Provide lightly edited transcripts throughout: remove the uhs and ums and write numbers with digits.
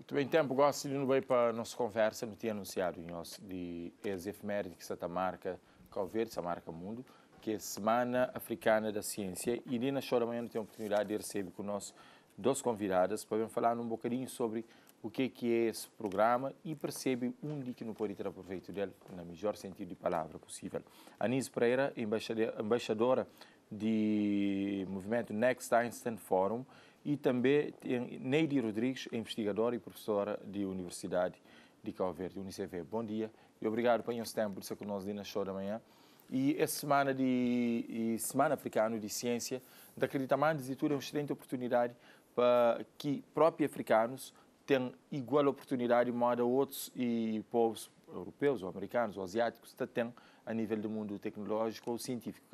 Muito bem, tempo, gosto de não ir para a nossa conversa, não tinha anunciado em nosso de as efemérides que essa marca Calverde, essa marca Mundo, que é a Semana Africana da Ciência, e ali na show da manhã não tem a oportunidade de receber conosco duas convidadas para falar um bocadinho sobre o que é esse programa e percebe onde que não pode ter proveito dele, no melhor sentido de palavra possível. Anise Pereira, embaixadora do movimento Next Einstein Forum, e também Neide Rodrigues, investigadora e professora da Universidade de Cabo Verde, UNICEF. Bom dia e obrigado por esse tempo de estar conosco na show da manhã. E essa Semana Africana de Ciência, acredita mais de tudo é uma excelente oportunidade para que próprios africanos tenham igual oportunidade de outros e povos europeus, ou americanos, ou asiáticos, que têm a nível do mundo tecnológico ou científico.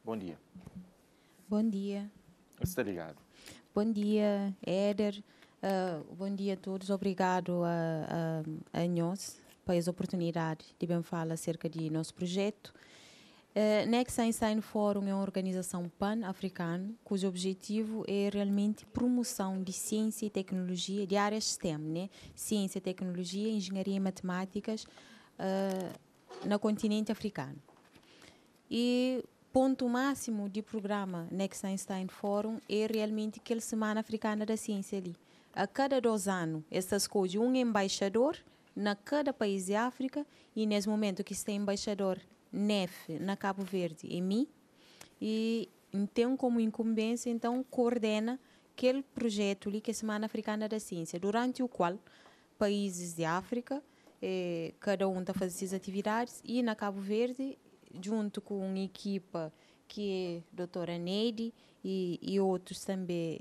Bom dia. Bom dia. Está ligado. Bom dia, Éder. Bom dia a todos. Obrigado a nós por essa oportunidade de bem falar acerca de nosso projeto. Next Einstein Forum é uma organização pan-africana cujo objetivo é realmente promoção de ciência e tecnologia de áreas STEM, né? Ciência, tecnologia, engenharia e matemáticas no continente africano. E ponto máximo do programa Next Einstein Forum é realmente aquela Semana Africana da Ciência ali. A cada 2 anos, essas coisas, um embaixador na cada país de África, e nesse momento que está embaixador NEF na Cabo Verde, é mim, e então como incumbência, então coordena aquele projeto ali que é a Semana Africana da Ciência, durante o qual países de África, cada um está a fazer suas atividades, e na Cabo Verde, junto com uma equipa que é a doutora Neide e outros também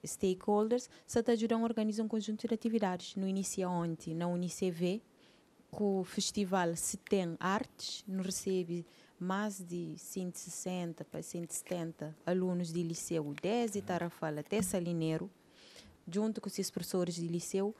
stakeholders, se te ajudam a organizar um conjunto de atividades. No início ontem, na UNICEF, com o festival Se Tem Artes, nos recebe mais de 160 para 170 alunos de liceu, desde Tarrafala até Salineiro, junto com os professores de liceu,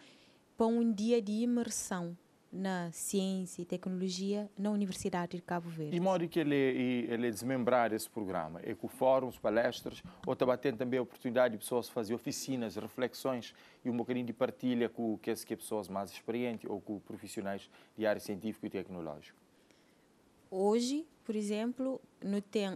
para um dia de imersão na ciência e tecnologia na Universidade de Cabo Verde. E modo que ele desmembrar esse programa? É com fóruns, palestras, ou está batendo também a oportunidade de pessoas fazer oficinas, reflexões e um bocadinho de partilha com que pessoas mais experientes ou com profissionais de área científica e tecnológica? Hoje, por exemplo,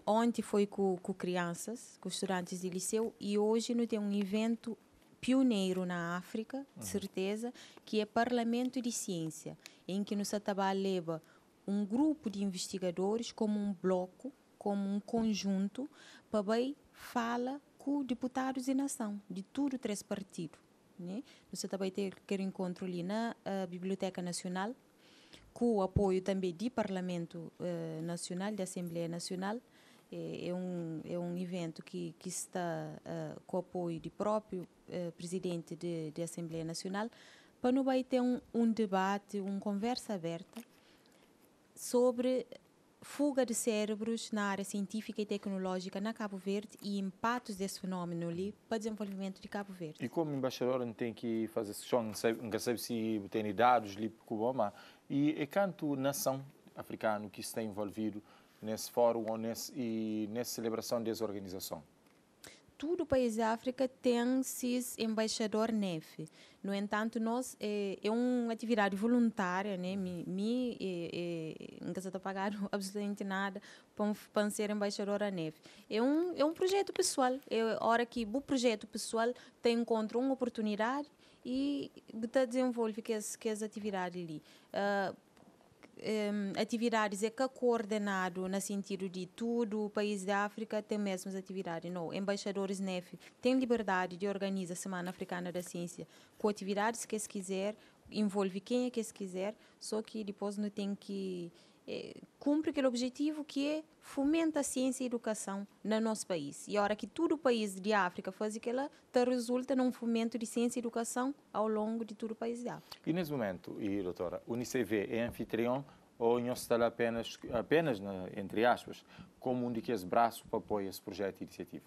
ontem foi com crianças, com estudantes de liceu, e hoje não tem um evento pioneiro na África, de certeza, que é Parlamento de Ciência, em que nos leva um grupo de investigadores como um bloco, como um conjunto, para bem fala com deputados de nação, de tudo 3 partidos. Né? Nós também ter aquele encontro ali na Biblioteca Nacional, com o apoio também do Parlamento Nacional, da Assembleia Nacional. É um evento que está com o apoio do próprio presidente da Assembleia Nacional, para não vai ter um debate, uma conversa aberta sobre fuga de cérebros na área científica e tecnológica na Cabo Verde e impactos desse fenômeno ali para o desenvolvimento de Cabo Verde. E como embaixador, não tem que fazer sessão, não sabe se tem dados ali para o Obama. E quanto nação africana que está envolvido nesse fórum ou nessa celebração dessa organização? Todo o país da África tem seus embaixador NEF. No entanto, nós é uma atividade voluntária, né? Não está pagado absolutamente nada para ser embaixadora NEF. É um projeto pessoal. É a hora que o projeto pessoal encontra uma oportunidade e desenvolve que as atividades ali. Atividades é que é coordenado no sentido de todo o país da África tem mesmas atividades. Não, embaixadores NEF têm liberdade de organizar a Semana Africana da Ciência com atividades que se quiser, envolve quem é que se quiser, só que depois não tem que cumpre aquele objetivo que é fomenta a ciência e a educação no nosso país. E a hora que todo o país de África faz aquilo, resulta num fomento de ciência e educação ao longo de todo o país da África. E nesse momento, doutora, o UNICEF é anfitrião ou está apenas entre aspas, como um daqueles braços para apoiar esse projeto e iniciativa?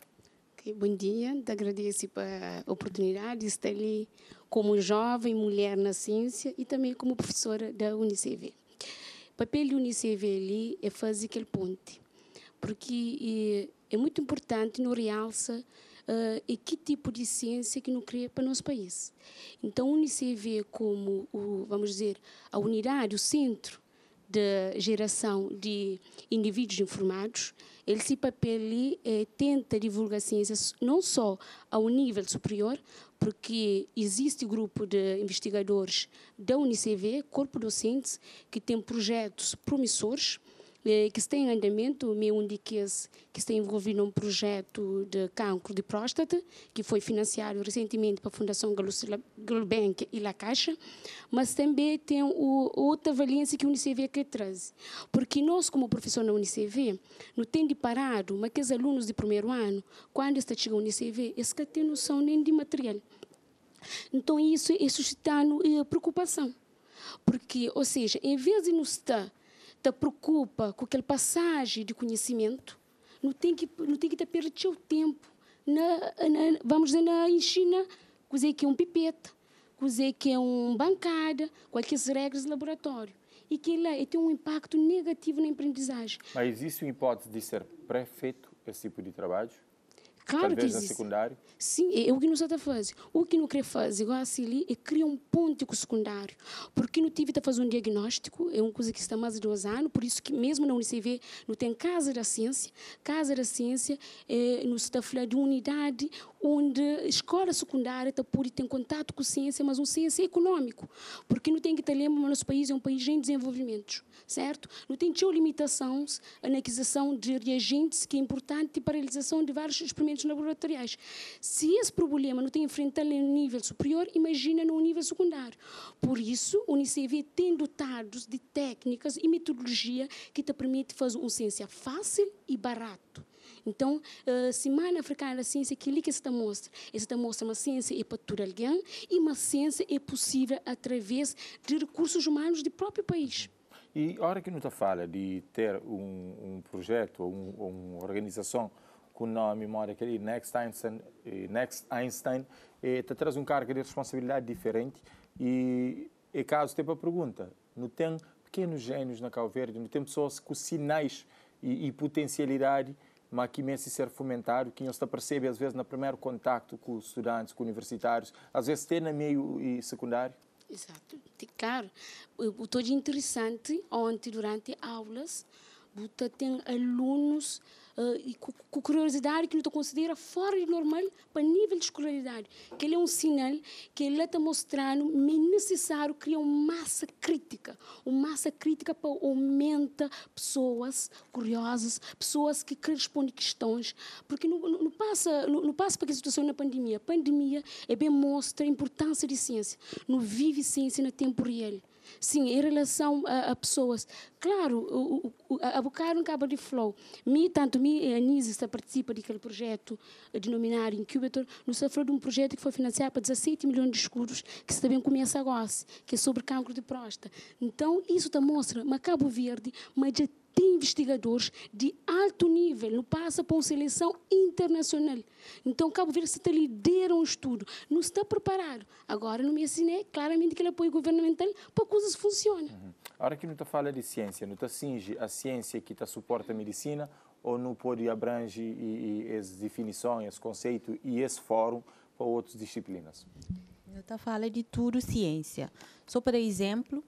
Bom dia, te agradeço pela oportunidade de estar ali como jovem mulher na ciência e também como professora da UNICEF. O papel da UNICEF ali é fazer aquele ponte, porque é muito importante no realça e que tipo de ciência que não cria para o nosso país. Então, o UNICEF como, vamos dizer, a unidade, o centro de geração de indivíduos informados, ele se papel tenta divulgar ciências não só ao nível superior, porque existe grupo de investigadores da UNICEF, corpo docente, que tem projetos promissores, que está em andamento, um de que está envolvido num projeto de cancro de próstata, que foi financiado recentemente pela Fundação Gulbenkian e La Caixa, mas também tem outra valência que a Unicef que traz. Porque nós, como professor na Unicef, não tem de parado, mas que os alunos de primeiro ano, quando está chegando a Unicef, eles não têm noção nem de material. Então, isso é suscitando preocupação. Porque, ou seja, em vez de nos estar te preocupa com aquela passagem de conhecimento, não tem que perder o tempo vamos dizer, na China, coisa que é um pipeta, coisa que é uma bancada, qualquer regras de laboratório. E que lá tem um impacto negativo na aprendizagem. Mas existe uma hipótese de ser pré-feito esse tipo de trabalho? Claro talvez que existe. Na secundário? Sim, é o que não está a fazer. O que não quer fazer, igual assim, é criar um ponto com o secundário. Porque não tive a fazer um diagnóstico, é uma coisa que está mais de 2 anos, por isso que mesmo na Unicef não tem Casa da Ciência. Casa da Ciência não está a falar de uma unidade onde a escola secundária pode ter contato com a ciência, mas uma ciência econômica. Porque não tem que ter lembra, mas nosso país é um país em desenvolvimento, certo? Não tem limitações na aquisição de reagentes, que é importante para a realização de vários experimentos laboratoriais. Se esse problema não tem enfrentado no nível superior, imagina no nível secundário. Por isso, a Unicef tem dotados de técnicas e metodologia que te permite fazer uma ciência fácil e barato. Então, a Semana Africana da Ciência, que se mostra? Esta mostra uma ciência é para todo alguém e uma ciência é possível através de recursos humanos do próprio país. E a hora que não te fala de ter um projeto ou uma organização com o nome memória que é Next Einstein, te traz um cargo de responsabilidade diferente e caso tenha a pergunta, não tem pequenos gênios na Cabo Verde, não tem pessoas com sinais e potencialidade, mas que imenso ser fomentado, que não se percebe às vezes no primeiro contacto com os estudantes, com universitários, às vezes tem no meio e secundário. Exato. Claro, o todo interessante, ontem, durante aulas, tem alunos com curiosidade que não te considera fora de normal para nível de escolaridade. Que ele é um sinal que ele está mostrando que é necessário criar uma massa crítica para aumentar pessoas curiosas, pessoas que respondem questões, porque não passa para a situação na pandemia. A pandemia bem mostra a importância de ciência. Não vive ciência no tempo real. Sim, em relação a pessoas. Claro, a Bucaro acaba de flow. A Anísia participa daquele projeto denominado Incubator. Nos falou de um projeto que foi financiado para 17 milhões de escudos, que se também começa agora, que é sobre cancro de próstata. Então, isso mostra, mas Cabo Verde, mas já tem investigadores de alto nível, não passa por uma seleção internacional. Então, Cabo Verde está lidera um estudo, não está preparado. Agora, não me ensinei claramente que ele apoio governamental para que coisas funcionem. A hora que não te fala de ciência, não te cinge a ciência que te suporta a medicina ou não pode abranger as definições, esse conceito e esse fórum para outras disciplinas? Eu te falo de tudo ciência. Só por exemplo,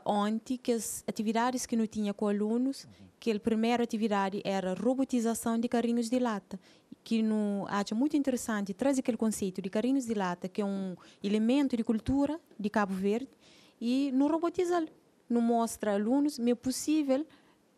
ontem que as atividades que não tinha com alunos, que a primeira atividade era robotização de carrinhos de lata, que não acho muito interessante trazer aquele conceito de carrinhos de lata, que é um elemento de cultura de Cabo Verde, e não robotizá-lo, não mostra a alunos, mas é possível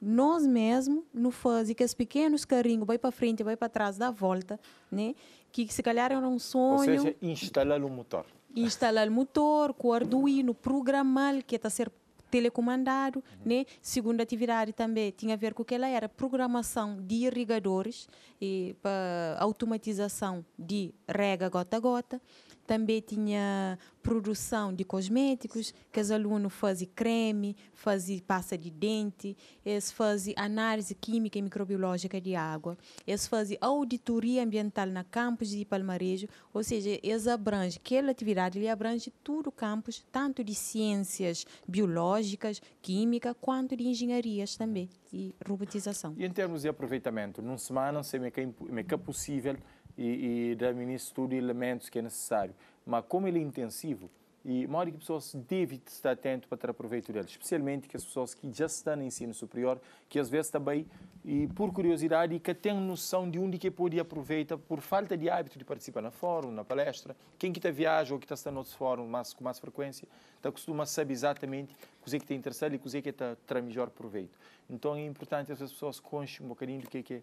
nós mesmos não fazer que os pequenos carrinhos vai para frente, vai para trás, dá volta, né? Que se calhar era um sonho. Ou seja, instalar o motor. Instalar o motor, com o Arduino, programar, que está a ser telecomandado, né? Segunda atividade também tinha a ver com o que ela era programação de irrigadores e para automatização de rega gota a gota. Também tinha produção de cosméticos, que os alunos fazem creme, fazem pasta de dente, eles fazem análise química e microbiológica de água, eles fazem auditoria ambiental na campus de Palmarejo, ou seja, eles abrangem, aquela atividade ele abrange todo o campus, tanto de ciências biológicas, química, quanto de engenharias também, e robotização. E em termos de aproveitamento, numa semana, se é possível e da ministro tudo elementos que é necessário. Mas como ele é intensivo, e modo que as pessoas devem estar atentas para ter proveito dele, especialmente que as pessoas que já estão no ensino superior, que às vezes também, e por curiosidade, e que têm noção de onde que pode aproveitar por falta de hábito de participar na fórum, na palestra. Quem que está viaja ou que está no outro fórum com mais frequência, está costuma saber exatamente o que é que está interessado e o que é que está a melhor proveito. Então é importante as pessoas conheçam um bocadinho do que é que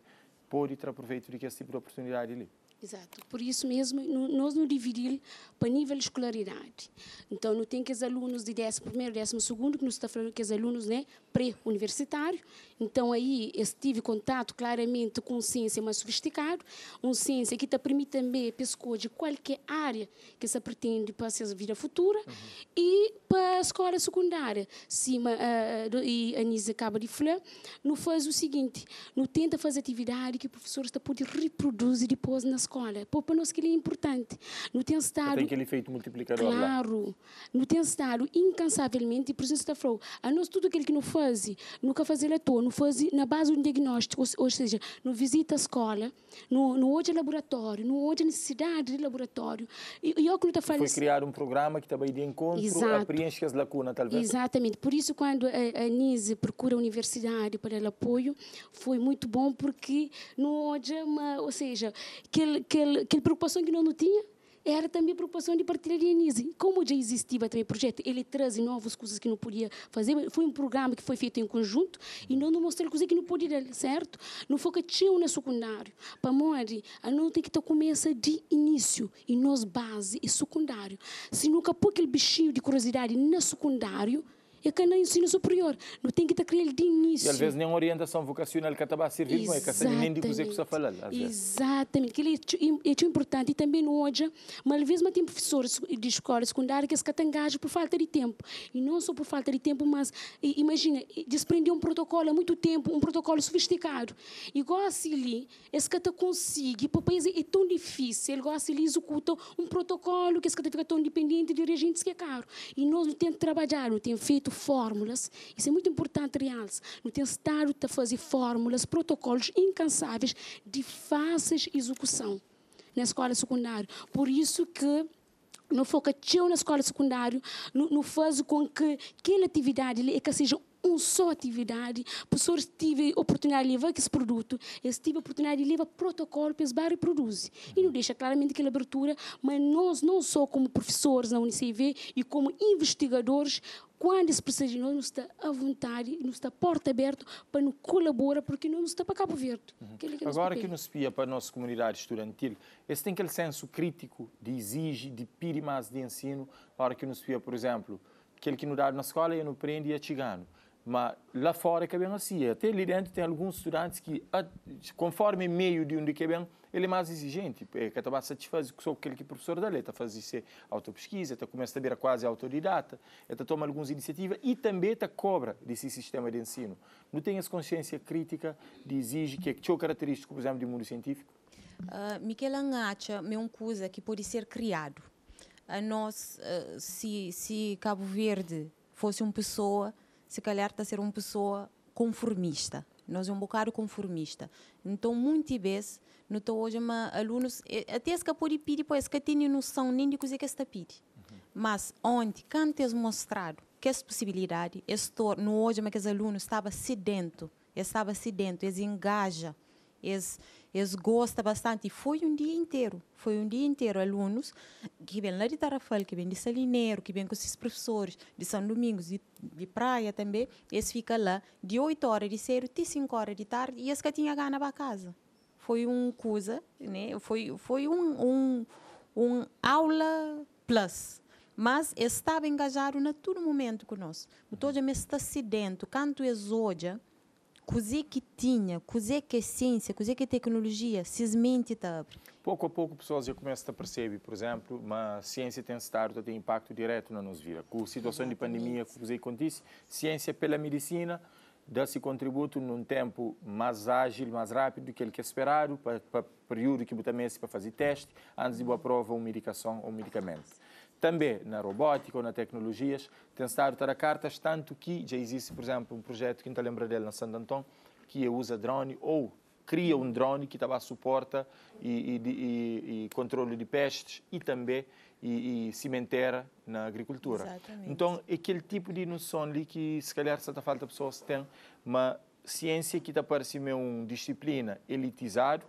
pode ter proveito de esse tipo de oportunidade ali. Exato. Por isso mesmo, nós não dividimos para nível de escolaridade. Então, não tem que os alunos de 11º, 12º, que nós estamos falando que os alunos, né, pré-universitário. Então, aí, eu tive contato claramente com ciência mais sofisticada, uma ciência que te permite também pesquisar de qualquer área que se pretende para a sua vida futura. E para a escola secundária, sim, e a Anísia acaba de falar, não faz o seguinte, não tenta fazer atividade que o professor está pode reproduzir depois na escola. Para nós que ele é importante. Não tem estado... Tem aquele efeito multiplicador claro, lá. Não tem estado incansavelmente, e por isso está falando, a nós tudo aquilo que não faz, nunca faz à toa, não faz na base do diagnóstico, ou seja, não visita a escola, não olha laboratório, não olha necessidade de laboratório. E eu que não está falando... Foi criar um programa que também de encontro a preencher as lacunas, talvez. Exatamente. Por isso, quando a Anísia procura a universidade para o apoio, foi muito bom, porque não olha, ou seja, aquela preocupação que nós não tinha, era também preocupação de partilhar de Anísia. Como já existia também projeto, ele traz novas coisas que não podia fazer. Foi um programa que foi feito em conjunto e nós não mostramos coisas que não podia, certo? Não foi que tinha no secundário. Para morrer, a não tem que começar de início e nós base e secundário. Se nunca pôr aquele bichinho de curiosidade no secundário, é que no ensino superior. Não tem que estar criando de início. E às vezes nem uma orientação vocacional que acaba a servir, não é? Que nem de coisa que você fala. Exatamente. Que é muito importante. E também não hoje, mas às vezes tem professores de escola secundária que se engajam por falta de tempo. E não só por falta de tempo, mas imagina, desprender um protocolo há muito tempo, um protocolo sofisticado. E gosta ali, esse que consegue, para o país é tão difícil, ele gosta de executar um protocolo que esse que fica tão dependente de reagentes que é caro. E nós não temos trabalhar, não temos feito fórmulas, isso é muito importante, realmente. Não tem estado a fazer fórmulas, protocolos incansáveis de fácil execução na escola secundária. Por isso que não foca na escola secundária, não faz com que aquela atividade é que seja uma só atividade, professores tive oportunidade de levar esse produto, eles tive oportunidade de levar protocolo para eles reproduzir. E não deixa claramente aquela abertura, mas nós, não só como professores na UNICV e como investigadores, quando se precisa de nós, nos está à vontade, nos está porta aberta para nos colaborar, porque não nos está para Cabo Verde. Agora que nos espia para a nossa comunidade estudantil, esse tem aquele senso crítico de exige, de pedir mais de ensino, a hora que nos espia, por exemplo, aquele que nos dá na escola e não prende e é chegando. Mas lá fora que é bem assim. Até ali dentro tem alguns estudantes que, conforme meio de onde que é bem, ele é mais exigente. Que está satisfeito com aquele que o professor da lei está fazendo autopesquisa, está começa a ver quase autodidata, está toma algumas iniciativas e também está cobra desse sistema de ensino. Não tem essa consciência crítica de exige que é característico, por exemplo, do mundo científico? Miquel acha é uma coisa que pode ser criado. A nós, se Cabo Verde fosse uma pessoa, se calhar está a ser uma pessoa conformista. Nós é um bocado conformista. Então, muitas vezes, não estou hoje, mas alunos, até se que pode pedir, pois que têm noção nem de coisa que está pedindo. Mas, ontem, quando eles mostrado que essa possibilidade, no hoje, mas que os alunos estavam sedentos, eles engajam, eles gostam bastante. E foi um dia inteiro, alunos que vêm lá de Tarrafal, que vêm de Salineiro, que vêm com esses professores de São Domingos, de praia também, eles ficam lá de 8 horas de cedo até 5 horas de tarde e eles que tinham gana para casa. Foi uma coisa, né? Foi um aula plus. Mas estava engajado a todo momento conosco. Então, já me está sedento, canto exodia, coisa que tinha, coisa que é ciência, coisa que é tecnologia, cismente está. Pouco a pouco, pessoas já começam a perceber, por exemplo, uma ciência tem estado tem impacto direto na nossa vida. Com a situação de pandemia, como você disse, ciência pela medicina dá-se contributo num tempo mais ágil, mais rápido do que ele que é esperado, para o período que também para fazer teste, antes de boa prova, uma medicação ou um medicamento. Também na robótica ou nas tecnologias, tem estado a cartas, tanto que já existe, por exemplo, um projeto que não lembra dele na Santo Antão, que usa drone ou cria um drone que também suporta e controle de pestes e também e cimenteira na agricultura. Exatamente. Então, é aquele tipo de noção ali que, se calhar, certa falta pessoas têm, uma ciência que está parecendo uma disciplina elitizada,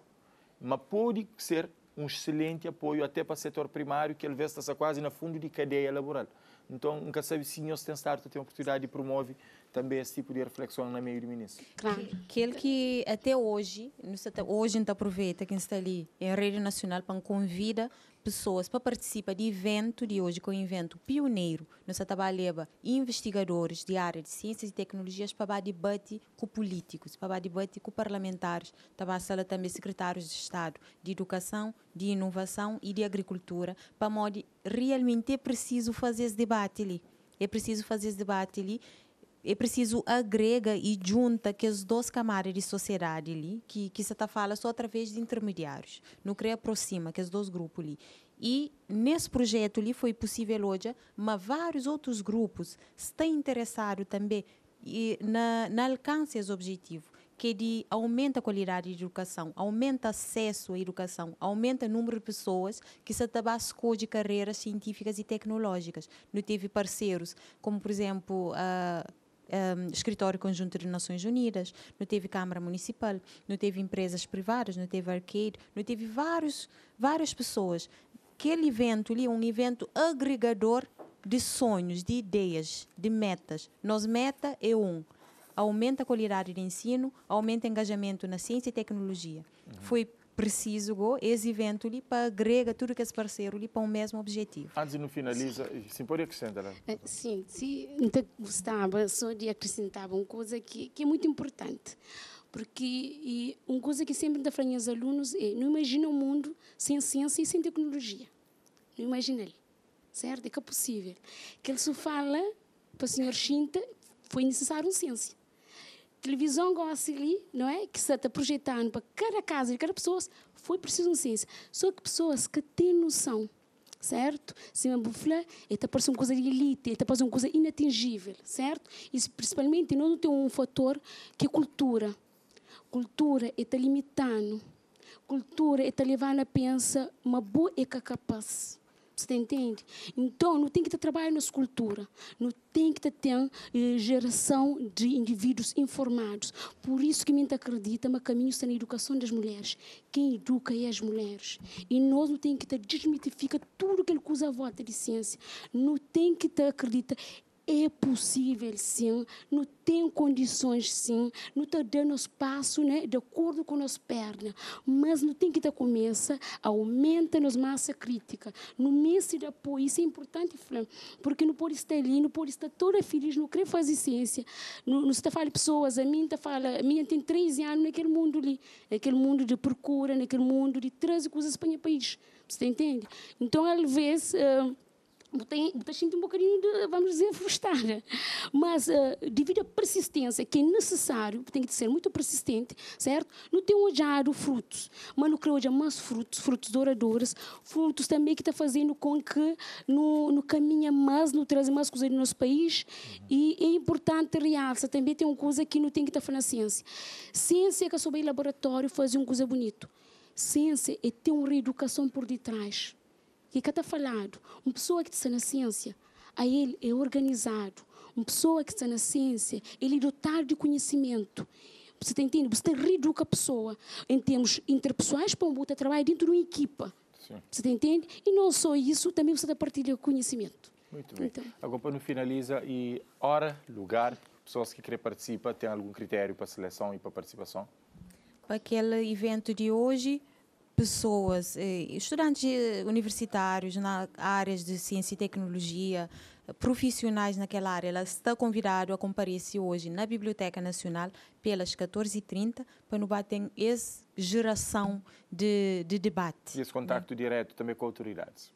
mas pode ser um excelente apoio até para o setor primário, que às vezes está quase no fundo de cadeia laboral. Então, nunca sabe se nós temos a oportunidade de promover também esse tipo de reflexão na meio do ministro. Claro. Aquele que até hoje a gente aproveita que está ali em rede nacional para convida pessoas para participar de evento de hoje, com um evento pioneiro. Nós trabalhamos investigadores de área de ciências e tecnologias para debate com políticos, para debate com parlamentares, sala também secretários de Estado de Educação, de Inovação e de Agricultura, para modo realmente é preciso fazer esse debate ali. É preciso fazer esse debate ali. É preciso agrega e junta que as duas camadas de sociedade ali, que se está falando só através de intermediários. Não cria aproxima que os dois grupos ali. E nesse projeto ali foi possível hoje, mas vários outros grupos estão interessados também na alcance desse objetivo, que é de aumenta a qualidade de educação, aumenta acesso à educação, aumenta o número de pessoas que se tabascou de carreiras científicas e tecnológicas. Não teve parceiros, como por exemplo Escritório Conjunto de Nações Unidas, não teve Câmara Municipal, não teve empresas privadas, não teve arcade, não teve várias pessoas. Aquele evento ali é um evento agregador de sonhos, de ideias, de metas. Nossa meta é aumenta a qualidade de ensino, aumenta o engajamento na ciência e tecnologia. Foi preciso esse evento ali para agregar tudo que é parceiro ali para o mesmo objetivo. Antes de não finaliza, sim, pode acrescentar. Sim, gostava só de acrescentar uma coisa que é muito importante. Porque uma coisa que sempre dá para os alunos é: não imagina um mundo sem ciência e sem tecnologia. Não imagina ele. Certo? É que é possível. Que ele só fala para o senhor Chinta, foi necessário ciência. Televisão gosta ali, não é? Que se está projetando para cada casa de cada pessoa, foi preciso uma ciência. Só que pessoas que têm noção, certo? Se uma bufla, está parecendo uma coisa de elite, está parecendo uma coisa inatingível, certo? E principalmente nós temos um fator que é cultura. Cultura está limitando. Cultura está levando a pensar uma boa é capaz. Você entende? Então, não tem que ter trabalho na cultura, não tem que ter geração de indivíduos informados. Por isso que a gente acredita no caminho está na educação das mulheres. Quem educa é as mulheres. E nós não tem que desmitificar tudo que ele usa a volta de ciência. Não tem que acreditar. É possível, sim, não tem condições, sim, não está dando espaço, né, de acordo com as pernas, mas não tem que ter começa, aumenta nos massa crítica, no mês de apoio, isso é importante, porque não pode estar ali, não pode estar toda feliz, não quer fazer ciência, não está falando pessoas, a minha tem 13 anos naquele mundo ali, naquele mundo de procura, naquele mundo de trazer coisas para o país, você entende? Então, às vezes está sentindo um bocadinho de, vamos dizer, frustrada. Mas, devido à persistência, que é necessário, tem que ser muito persistente, certo? Não tem olhado frutos, mas não quero olhar mais frutos douradouros, frutos também que está fazendo com que no caminha mais, não traz mais coisas do nosso país. E é importante realçar, também tem uma coisa que não tem que estar falando na ciência. Ciência que é sobre laboratório fazer uma coisa bonita. Ciência é ter uma reeducação por detrás. Que está falado, uma pessoa que está na ciência, a ele é organizado. Uma pessoa que está na ciência, ele é dotado de conhecimento. Você está entendendo? Você reeduca a pessoa em termos interpessoais para um bom trabalho dentro de uma equipa. Sim. Você está entendendo? E não só isso, também você está partilhando conhecimento. Muito bem. Então, agora, para não finaliza, e hora, lugar, pessoas que querem participar, tem algum critério para seleção e para participação? Para aquele evento de hoje, pessoas, estudantes universitários na áreas de ciência e tecnologia, profissionais naquela área, ela está convidado a comparecer hoje na Biblioteca Nacional pelas 14h30 para nos bater essa geração de debate. E esse contacto direto também com autoridades.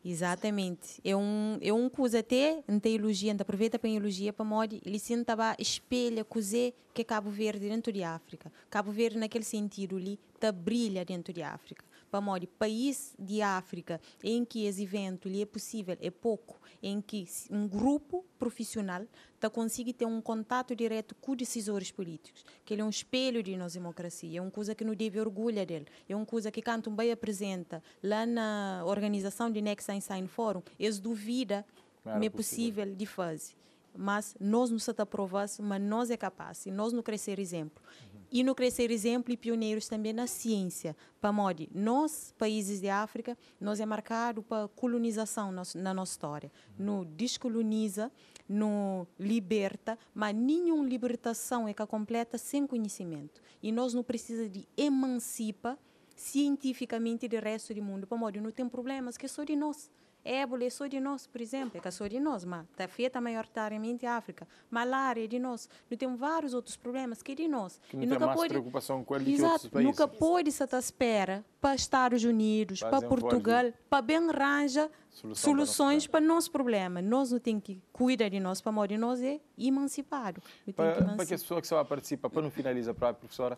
Exatamente. É um coisa até em teologia, aproveita para a teologia para modo ele se espelha coisa que Cabo Verde dentro de África. Cabo Verde naquele sentido ali tá brilha dentro de África. para modo país de África em que esse evento lhe é possível, é pouco, em que um grupo profissional consegue ter um contato direto com decisores políticos, que ele é um espelho de nossa democracia, é uma coisa que nos deve orgulhar dele, é uma coisa que quando bem apresenta lá na organização de Next Einstein Forum, eles duvida não é possível de fazer. Mas nós não estamos aprovados, mas nós é capaz, e nós não crescer exemplo. E no crescer exemplo e pioneiros também na ciência. Para modo, nós, países de África, nós é marcado para colonização na nossa história. No descoloniza, no liberta, mas nenhuma libertação é completa sem conhecimento. E nós não precisamos de emancipar cientificamente do resto do mundo. Para modo, não tem problemas que é só de nós. Ébola é só de nós, por exemplo, é só de nós, mas está feita maioritariamente na África. Malária é de nós. Não tem vários outros problemas que é de nós. Que não tem mais preocupação com ele que outros países. Nunca pode estar à espera para Estados Unidos, para Portugal, para bem arranjar soluções para o nosso problema. Nós não temos que cuidar de nós, para modo de nós é emancipado. Para que as pessoas que estão a participar, para não finalizar, para a professora,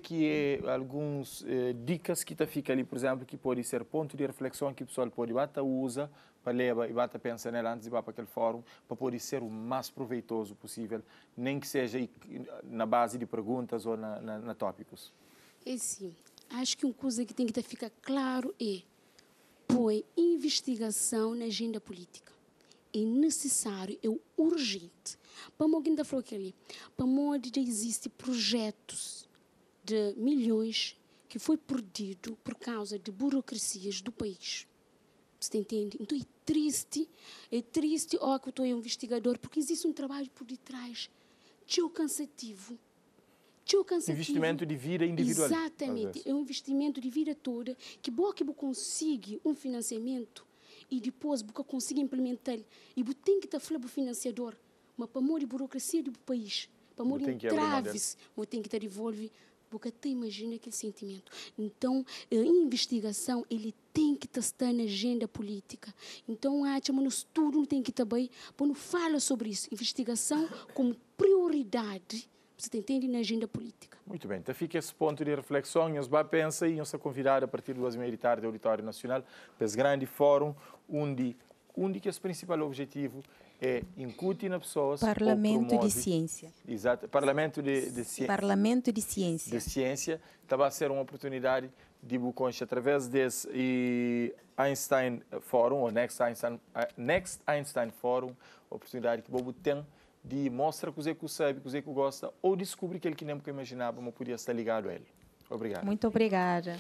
que é algumas dicas que fica ali, por exemplo, que pode ser ponto de reflexão que o pessoal pode usa para levar e bata pensar nela antes de ir para aquele fórum, para poder ser o mais proveitoso possível, nem que seja na base de perguntas ou na tópicos. É sim. Acho que uma coisa que tem que ficar claro é põe investigação na agenda política. É necessário, é urgente. Para alguém da falou ali, para onde já existem projetos de milhões que foi perdido por causa de burocracias do país. Você entende? Então é triste que eu estou investigador, porque existe um trabalho por detrás, tão cansativo. Investimento de vida individual. Exatamente, é um investimento de vida toda, que bom que você consiga um financiamento e depois você consiga implementar. E você tem que estar falando para o financiador, mas para a burocracia do país, para a entraves, você tem que estar envolvido. Porque até imagina aquele sentimento. Então, a investigação, ele tem que estar na agenda política. Então, acho que no estudo tem que estar bem, quando fala sobre isso, investigação como prioridade, você entende, na agenda política. Muito bem, então fica esse ponto de reflexão. Nós vamos pensar e nós convidar a partir das 2h30 do Auditório Nacional para esse grande fórum, onde que esse principal objetivo é incutir nas pessoas Parlamento de Ciência. Exato, Parlamento de Ciência. Parlamento de Ciência. De Ciência, vai ser uma oportunidade de buconcha através desse Einstein Forum, ou Next Einstein Forum, oportunidade que o Bobo tem de mostrar o que sabe, o que gosta, ou descobrir aquilo que nem imaginava, mas podia estar ligado a ele. Obrigado. Muito obrigada.